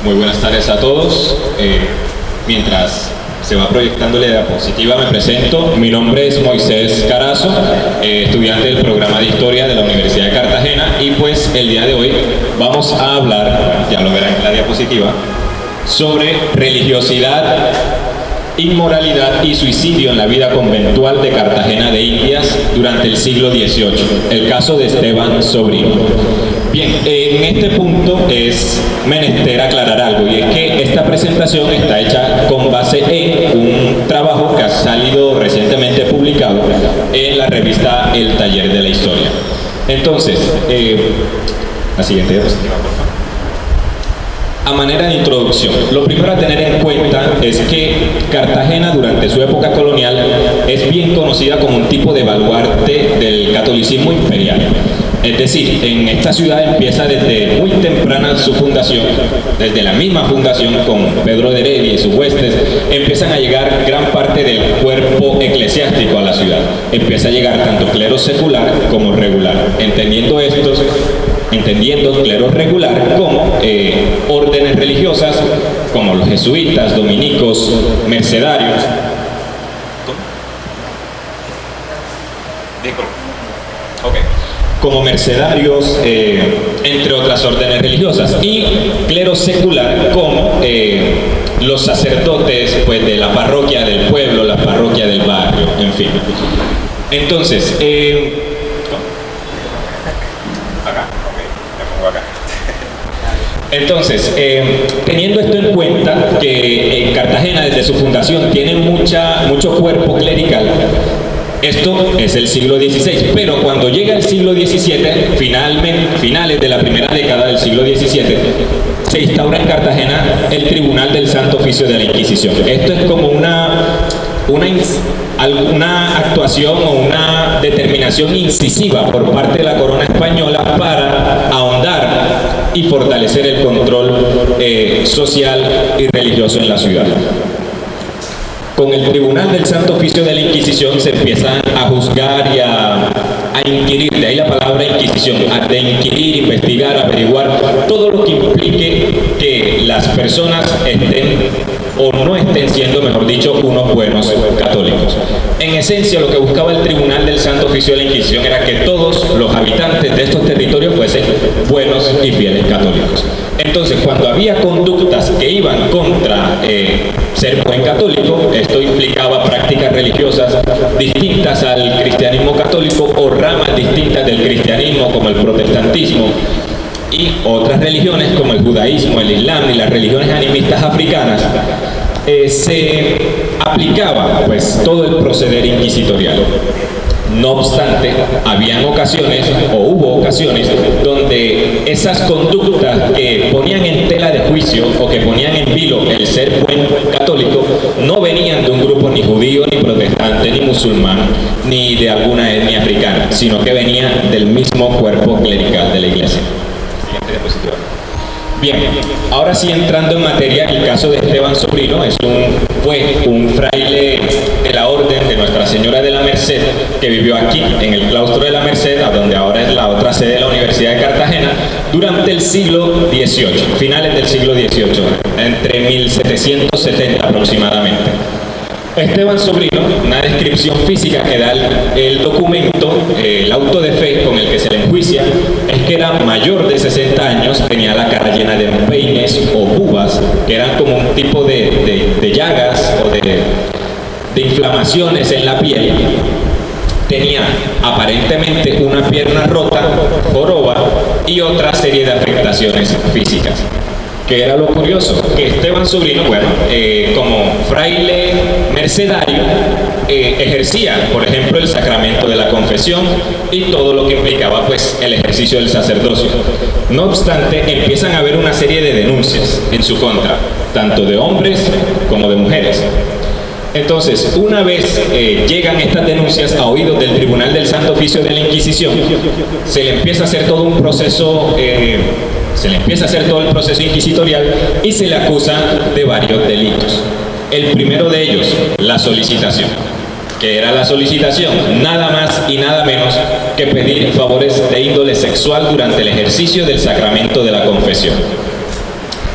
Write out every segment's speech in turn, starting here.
Muy buenas tardes a todos. Mientras se va proyectando la diapositiva, me presento. Mi nombre es Moisés Carazo, estudiante del programa de Historia de la Universidad de Cartagena, y pues el día de hoy vamos a hablar, ya lo verán en la diapositiva, sobre religiosidad, inmoralidad y suicidio en la vida conventual de Cartagena de Indias durante el siglo XVIII, el caso de Esteban Sobrino. Bien, en este punto es menester aclarar algo, y es que esta presentación está hecha con base en un trabajo que ha salido recientemente publicado en la revista El Taller de la Historia. Entonces, la siguiente diapositiva, por favor. A manera de introducción, lo primero a tener en cuenta es que Cartagena durante su época colonial es bien conocida como un tipo de baluarte del catolicismo imperial. Es decir, en esta ciudad empieza desde muy temprana su fundación, desde la misma fundación con Pedro de Heredia y sus huestes, empiezan a llegar gran parte del cuerpo eclesiástico a la ciudad. Empieza a llegar tanto clero secular como regular, entendiendo clero regular como órdenes religiosas como los jesuitas, dominicos, mercedarios. Como mercedarios, entre otras órdenes religiosas, y clero secular como los sacerdotes pues, de la parroquia del pueblo, la parroquia del barrio, en fin. Entonces, Entonces, teniendo esto en cuenta, que Cartagena desde su fundación tiene mucho cuerpo clerical. Esto es el siglo XVI, pero cuando llega el siglo XVII, finales de la primera década del siglo XVII, se instaura en Cartagena el Tribunal del Santo Oficio de la Inquisición. Esto es como una actuación o una determinación incisiva por parte de la corona española para ahondar y fortalecer el control social y religioso en la ciudad. Con el Tribunal del Santo Oficio de la Inquisición se empiezan a juzgar y a inquirir, de ahí la palabra Inquisición, de inquirir, investigar, averiguar todo lo que implique que las personas estén o no estén siendo, mejor dicho, unos buenos católicos. En esencia, lo que buscaba el Tribunal del Santo Oficio de la Inquisición era que todos los habitantes de estos territorios fuesen buenos y fieles católicos. Entonces, cuando había conductas que iban contra ser buen católico, esto implicaba prácticas religiosas distintas al cristianismo católico o ramas distintas del cristianismo, como el protestantismo, y otras religiones como el judaísmo, el islam y las religiones animistas africanas, se aplicaba pues todo el proceder inquisitorial. No obstante, habían ocasiones o hubo ocasiones donde esas conductas que ponían en tela de juicio o que ponían en vilo el ser buen católico no venían de un grupo ni judío, ni protestante, ni musulmán, ni de alguna etnia africana, sino que venían del mismo cuerpo clerical de la iglesia. Siguiente diapositiva. Bien, ahora sí entrando en materia, el caso de Esteban Sobrino fue un fraile de la Orden de Nuestra Señora de la Merced que vivió aquí en el claustro de la Merced, a donde ahora es la otra sede de la Universidad de Cartagena, durante el siglo XVIII, finales del siglo XVIII, entre 1770 aproximadamente. Esteban Sobrino, una descripción física que da el documento, el auto de fe con el que se le enjuicia, es que era mayor de 60 años, tenía la cara llena de empeines o bubas, que eran como un tipo de llagas o de inflamaciones en la piel. Tenía aparentemente una pierna rota, joroba y otra serie de afectaciones físicas. ¿Qué era lo curioso? Que Esteban Sobrino, como fraile mercedario, ejercía, por ejemplo, el sacramento de la confesión y todo lo que implicaba pues, el ejercicio del sacerdocio. No obstante, empiezan a haber una serie de denuncias en su contra, tanto de hombres como de mujeres. Entonces, una vez llegan estas denuncias a oídos del Tribunal del Santo Oficio de la Inquisición, se le empieza a hacer todo un proceso, el proceso inquisitorial y se le acusa de varios delitos. El primero de ellos, la solicitación. ¿Qué era la solicitación? Nada más y nada menos que pedir favores de índole sexual durante el ejercicio del sacramento de la confesión.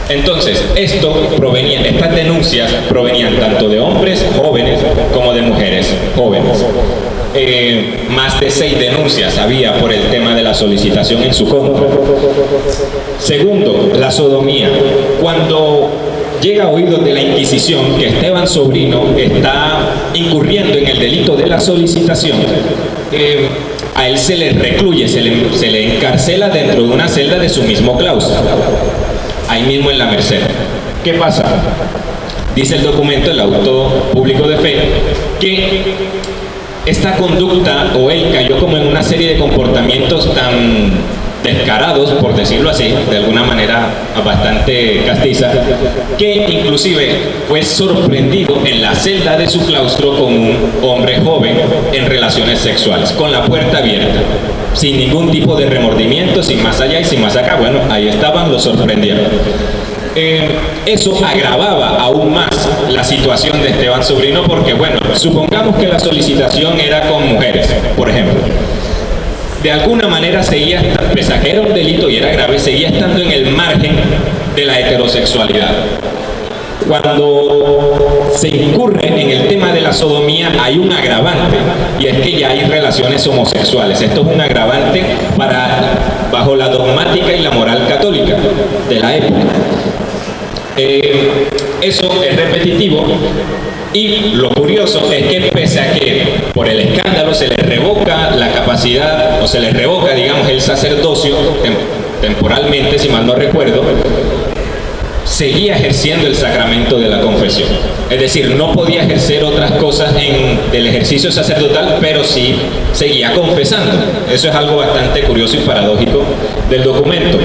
Entonces, estas denuncias provenían tanto de hombres jóvenes como de mujeres jóvenes. Más de 6 denuncias había por el tema de la solicitación en su contra. Segundo, la sodomía. Cuando llega a oídos de la Inquisición que Esteban Sobrino está incurriendo en el delito de la solicitación, a él se le recluye, se le encarcela dentro de una celda de su mismo claustro, ahí mismo en la Merced. ¿Qué pasa? Dice el documento, el auto público de fe, que esta conducta, o él cayó como en una serie de comportamientos tan descarados, por decirlo así, de alguna manera bastante castiza, que inclusive fue sorprendido en la celda de su claustro con un hombre joven en relaciones sexuales, con la puerta abierta, sin ningún tipo de remordimiento, sin más allá y sin más acá. Bueno, ahí estaban, lo sorprendieron. Eso agravaba aún más la situación de Esteban Sobrino, porque bueno, supongamos que la solicitación era con mujeres, por ejemplo. De alguna manera seguía, pese a que era un delito y era grave, seguía estando en el margen de la heterosexualidad. Cuando se incurre en el tema de la sodomía hay un agravante, y es que ya hay relaciones homosexuales. Esto es un agravante bajo la dogmática y la moral católica de la época. Eso es repetitivo, y lo curioso es que pese a que por el escándalo se le revoca la capacidad, o se le revoca, digamos, el sacerdocio temporalmente, si mal no recuerdo, seguía ejerciendo el sacramento de la confesión. Es decir, no podía ejercer otras cosas del ejercicio sacerdotal, pero sí seguía confesando. Eso es algo bastante curioso y paradójico del documento.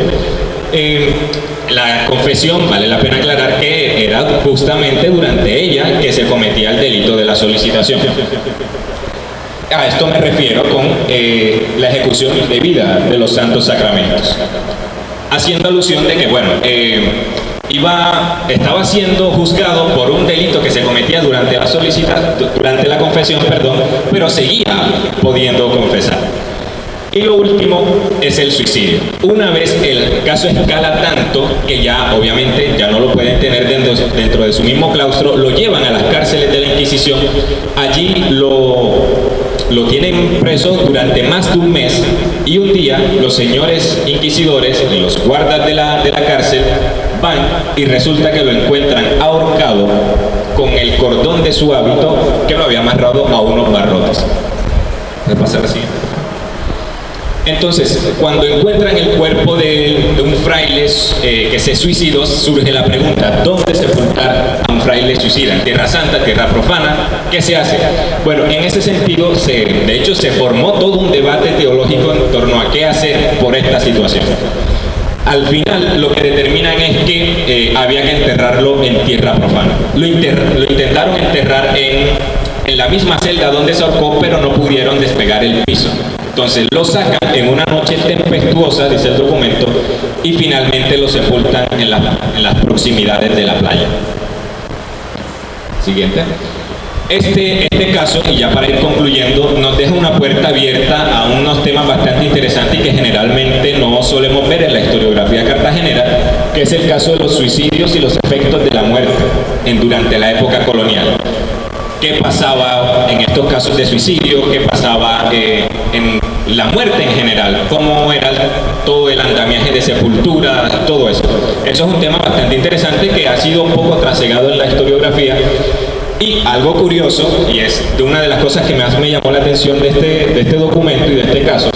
La confesión, vale la pena aclarar que era justamente durante ella que se cometía el delito de la solicitación. A esto me refiero con la ejecución indebida de los santos sacramentos, haciendo alusión de que, bueno, estaba siendo juzgado por un delito que se cometía durante la confesión, pero seguía pudiendo confesar. Y lo último es el suicidio. Una vez el caso escala tanto que ya obviamente ya no lo pueden tener dentro de su mismo claustro, lo llevan a las cárceles de la Inquisición. Allí lo tienen preso durante más de un mes, y un día los señores inquisidores y los guardas de la cárcel van y resulta que lo encuentran ahorcado con el cordón de su hábito que lo había amarrado a unos barrotes. ¿Me pasa así? Entonces, cuando encuentran el cuerpo de un fraile que se suicidó, surge la pregunta: ¿dónde sepultar a un fraile suicida? ¿En Tierra Santa, Tierra Profana? ¿Qué se hace? Bueno, en ese sentido, de hecho, se formó todo un debate teológico en torno a qué hacer por esta situación. Al final, lo que determinan es que había que enterrarlo en tierra profana. Lo intentaron enterrar en la misma celda donde se ahorcó, pero no pudieron despegar el piso. Entonces lo sacan en una noche tempestuosa, dice el documento, y finalmente lo sepultan en las proximidades de la playa. Siguiente. Este caso, y ya para ir concluyendo, nos deja una puerta abierta a unos temas bastante interesantes y que generalmente no solemos ver en la historiografía cartagenera, que es el caso de los suicidios y los efectos de la muerte durante la época colonial. ¿Qué pasaba en estos casos de suicidio? ¿Qué pasaba en la muerte en general? ¿Cómo era todo el andamiaje de sepultura? Todo eso. Eso es un tema bastante interesante que ha sido un poco trasegado en la historiografía. Y algo curioso, y es de una de las cosas que más me llamó la atención de este documento y de este caso,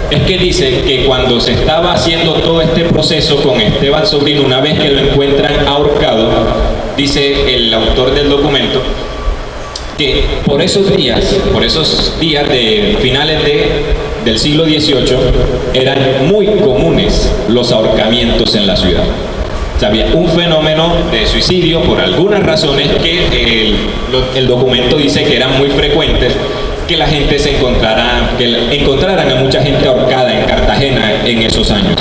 es que dice que cuando se estaba haciendo todo este proceso con Esteban Sobrino, una vez que lo encuentran ahorcado, dice el autor del documento, que por esos días de finales del siglo XVIII eran muy comunes los ahorcamientos en la ciudad. O sea, había un fenómeno de suicidio por algunas razones que el documento dice que eran muy frecuentes, que la gente encontraran a mucha gente ahorcada en Cartagena en esos años.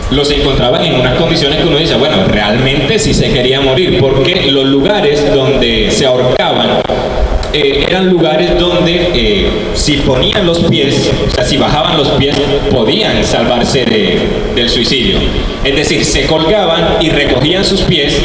Los encontraban en unas condiciones que uno dice, bueno, realmente sí se quería morir, porque los lugares donde se ahorcaban eran lugares donde si ponían los pies, o sea, si bajaban los pies, podían salvarse del suicidio. Es decir, se colgaban y recogían sus pies,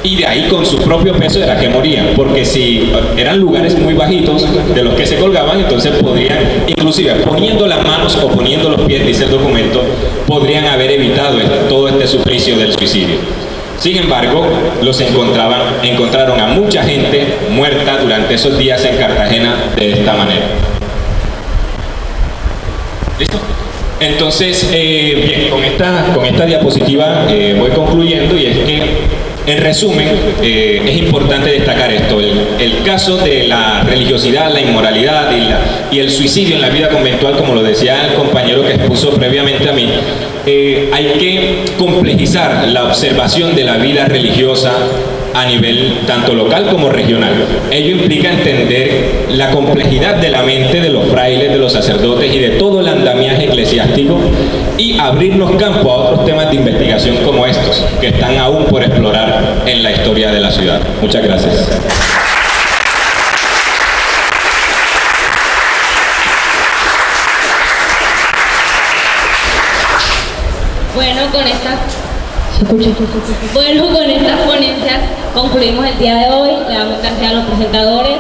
y de ahí con su propio peso era que morían, porque si eran lugares muy bajitos de los que se colgaban, entonces podrían, inclusive poniendo las manos o poniendo los pies, dice el documento, podrían haber evitado todo este suplicio del suicidio. Sin embargo, encontraron a mucha gente muerta durante esos días en Cartagena de esta manera. ¿Listo? Entonces, bien, con esta diapositiva voy concluyendo, y es que, en resumen, es importante destacar esto: el caso de la religiosidad, la inmoralidad y el suicidio en la vida conventual, como lo decía el compañero que expuso previamente a mí. Hay que complejizar la observación de la vida religiosa a nivel tanto local como regional. Ello implica entender la complejidad de la mente de los frailes, de los sacerdotes y de todo el andamiaje eclesiástico, y abrirnos campo a otros temas de investigación como estos, que están aún por explorar en la historia de la ciudad. Muchas gracias. Con estas ponencias concluimos el día de hoy. Le damos gracias a los presentadores.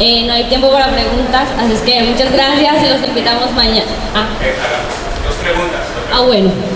No hay tiempo para preguntas, así es que muchas gracias y los invitamos mañana. Dos preguntas. Bueno.